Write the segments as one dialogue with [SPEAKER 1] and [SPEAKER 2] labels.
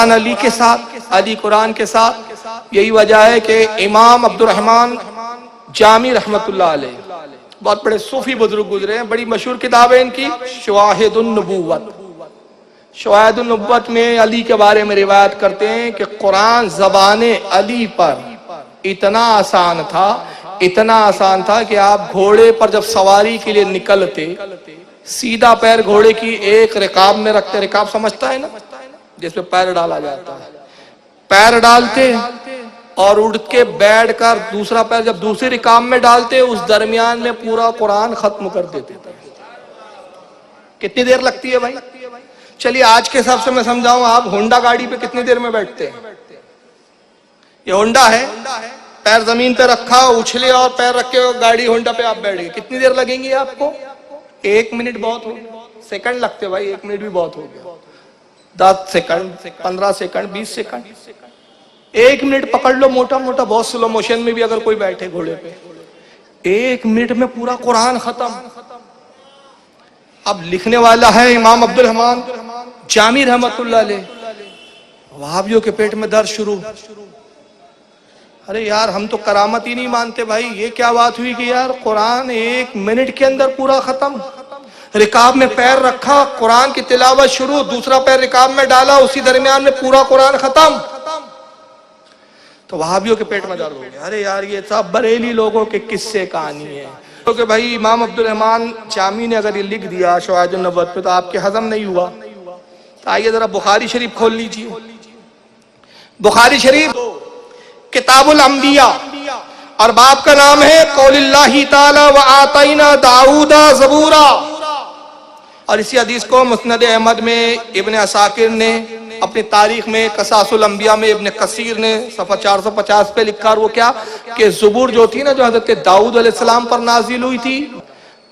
[SPEAKER 1] علی کے ساتھ، علی قرآن کے ساتھ. یہی وجہ ہے کہ امام عبد الرحمن جامی رحمت اللہ علیہ بہت بڑے صوفی بزرگ گزرے ہیں، بڑی مشہور کتاب ہے ان کی شواہد النبوت. شواہد النبوت میں علی کے بارے میں روایت کرتے ہیں کہ قرآن زبان علی پر اتنا آسان تھا کہ آپ گھوڑے پر جب سواری کے لیے نکلتے سیدھا پیر گھوڑے کی ایک رکاب میں رکھتے، رکاب سمجھتا ہے نا جس پہ پیر ڈالا جاتا ہے، پیر ڈالتے اور اٹھ کے بیٹھ کر دوسرا پیر جب دوسری رکاب میں ڈالتے اس درمیان میں پورا قرآن ختم کر دیتے تھے. کتنی دیر لگتی ہے بھائی؟ چلیے آج کے حساب سے میں سمجھاؤں، آپ ہونڈا گاڑی پہ کتنی دیر میں بیٹھتے ہیں؟ یہ ہونڈا ہے، پیر زمین پہ رکھا اچھلے اور پیر رکھے گاڑی ہونڈا پہ آپ بیٹھ گئے، کتنی دیر لگیں گی آپ کو؟ 1 منٹ بہت ہو گیا، سیکنڈ لگتے بھائی، 1 منٹ بھی بہت ہو گیا، 10 سیکنڈ 15 سیکنڈ 20 سیکنڈ 1 منٹ پکڑ لو موٹا موٹا، بہت سلو موشن میں بھی اگر کوئی بیٹھے گھوڑے پہ 1 منٹ میں پورا قرآن ختم. اب لکھنے والا ہے امام عبد الرحمن جامی رحمت اللہ علیہ. وہابیوں کے پیٹ میں درد شروع، ارے یار ہم تو کرامت ہی نہیں مانتے بھائی، یہ کیا بات ہوئی کہ یار قرآن 1 منٹ کے اندر پورا ختم. رکاب میں پیر رکھا، قرآن کی تلاوت شروع، دوسرا پیر رکاب میں ڈالا، اسی درمیان میں پورا قرآن ختم. تو وہابیوں کے پیٹ میں درد ہو گیا، ارے یار یہ سب بریلی لوگوں کے قصے کہانی ہے. کہ بھائی امام عبد الرحمن جامی نے اگر یہ لکھ دیا شواہد النبوت پہ تو آپ کے ہضم نہیں ہوا. تو آئیے ذرا بخاری شریف کھول لیجئے. بخاری شریف کتاب الانبیاء اور باب کا نام ہے قول اللہ تعالی وآتینا داؤد زبورا. اور اسی حدیث کو مسند احمد میں ابن عساکر نے اپنی تاریخ میں، قصاص الانبیاء میں ابن کثیر نے صفحہ 450 پہ لکھا، اور وہ کیا کہ زبور جو تھی نا جو حضرت داؤد علیہ السلام پر نازل ہوئی تھی.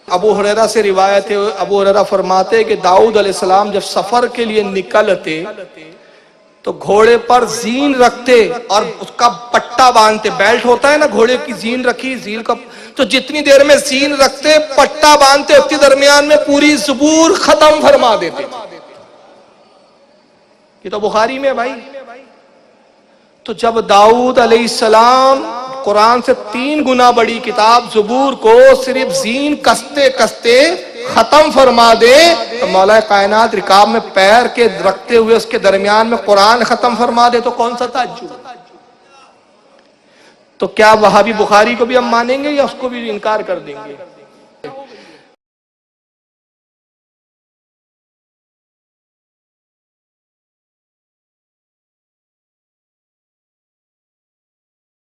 [SPEAKER 1] ابو ہریرہ سے روایت ہے، ابو ہریرہ فرماتے کہ داؤد علیہ السلام جب سفر کے لیے نکلتے تو گھوڑے پر زین رکھتے اور اس کا پٹا باندھتے، بیلٹ ہوتا ہے نا گھوڑے کی، زین رکھی، زین کا تو جتنی دیر میں زین رکھتے پٹا باندھتے اتنی درمیان میں پوری زبور ختم فرما دیتے. یہ تو بخاری میں بھائی. تو جب داؤد علیہ السلام قرآن سے 3 گنا بڑی کتاب زبور کو صرف زین کستے کستے ختم فرما دے تو مولا کائنات رکاب میں پیر کے رکھتے ہوئے اس کے درمیان میں قرآن ختم فرما دے تو کون سا تعجب. تو کیا وہابی بخاری کو بھی ہم مانیں گے یا اس کو بھی انکار کر دیں گے؟